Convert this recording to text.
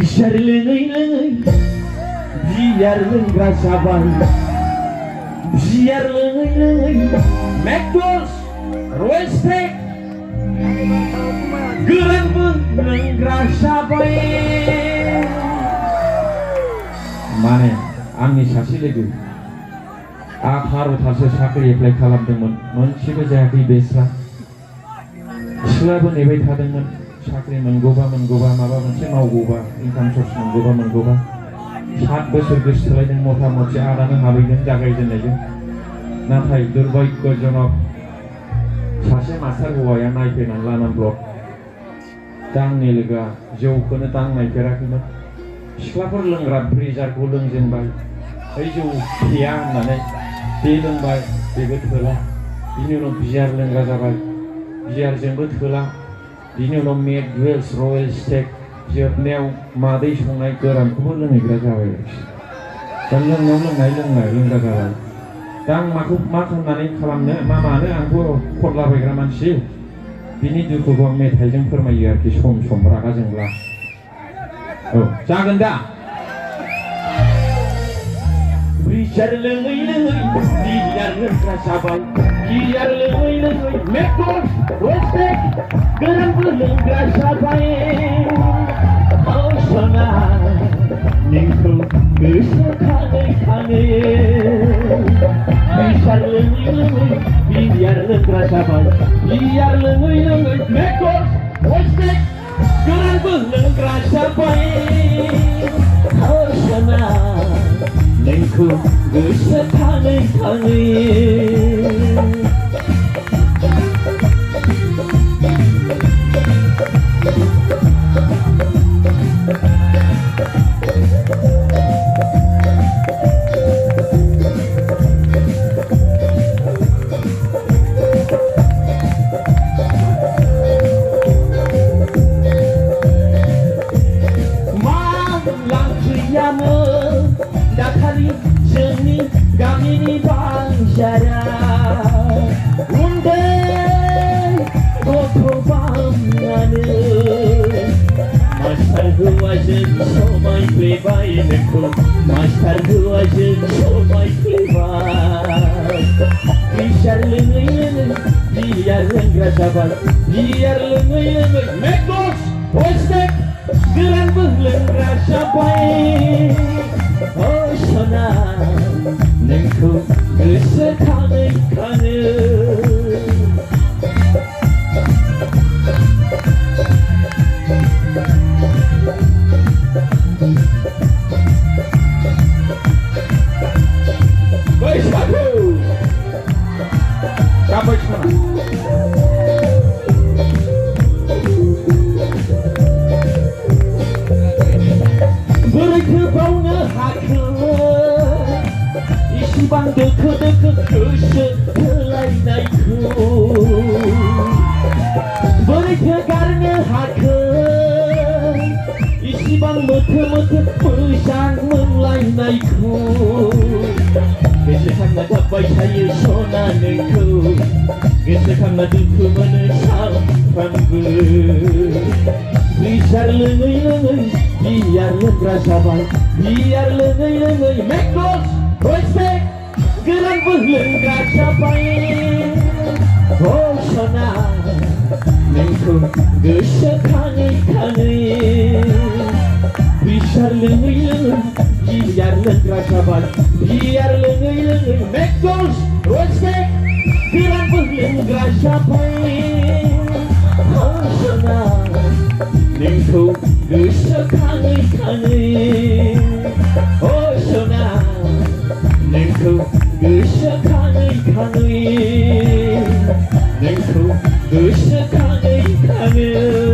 Biar lengai-lengai, biar lengra sabar, biar lengai-lengai, McDonald's, Royal Steak, gerang lengra sabar. Mana? Angni saksi lagi. Harus sakri apply खालामदोंमोन मोनसेबो जायाखै बेस्रा सिख्लाबो नेबाय थादोंमोन साख्रि मोनगौबा माबा मोनसे मावगौबा इनकाम सर्स मोनगौबा 7 बोसोर गोसोथोलायदों मथा मथि आदानो हाबैदों जागायजेननायजों नाथाय दुर्भाग्यजनक सासे मास्टार हौवाया नायफैनानै लानानै ब्लक दा आंनि लोगोआ जौखौनो दांनायफेराखैमोन सिख्लाफोर लोंग्रा ब्रिजारखौ लोंजेनबाय ओइ जौ फेया होननानै बे लोंबाय बेबो थोला बिनि उनाव बियार लोंग्रा जाबाय बियारजोंबो थोला बिनि उनाव मेकडवेल्स रयेल स्टेक जोबनायाव मादै संनाय गोरानखौबो लोंहैग्रा जाबाय दा लोंनायाव लोंग्रा जाबाय दा आं मा खालामनो मा मानो आंबो खदलाबायग्रा मानसि बिनि दुखुखौ आं मेथाइजों फोरमायो आरोखि सम रागा जोंब्ला औ जागोन दा Biar lengai-lengai, biar lengra sabar, biar lengai-lengai, McDonald's, Royal Steak, gerang lengra sabar. Oh sana, ningku kesekangai-kangai. Biar lengai-lengai, biar lengra sabar, biar lengai-lengai, McDonald's, Royal Steak, gerang lengra sabar. Oh sana. Nengku kesekangai-kangai Dakali जोंनि गामिनि बांजारा उन्दै गथ' बामनानो master हौवाजों समायफ्लेबाय नोंखौ master हौवाजों समायफ्लेबाय बियार लोङै-लोङै बियार लोंग्रा जाबाय बियार लोङै-लोङै McDonald's Royal Steak गोरानबो लोंग्रा जाबाय Oh sana nengku kesekangai-kangai Baik satu sampai sana Berkebaunya hati Isibang deket-deket kesetelainaiku Berkegarnya hati Isibang mete-mete pesang melainaiku Kesekangna dapat saya sona nengku Kesekangna duku menesampanku Biar lengai-lengai biar lengra sabar biar lengai-lengai McDonald's Royal Steak gerang lengra sabar Oh sana nengku kesekangai-kangai biar lengai-lengai biar lengra sabar biar lengai-lengai McDonald's Royal Steak gerang lengra sabar Oh sana nengku kesekangai-kangai Oh sana nengku kesekangai-kangai Nengku kesekangai-kangai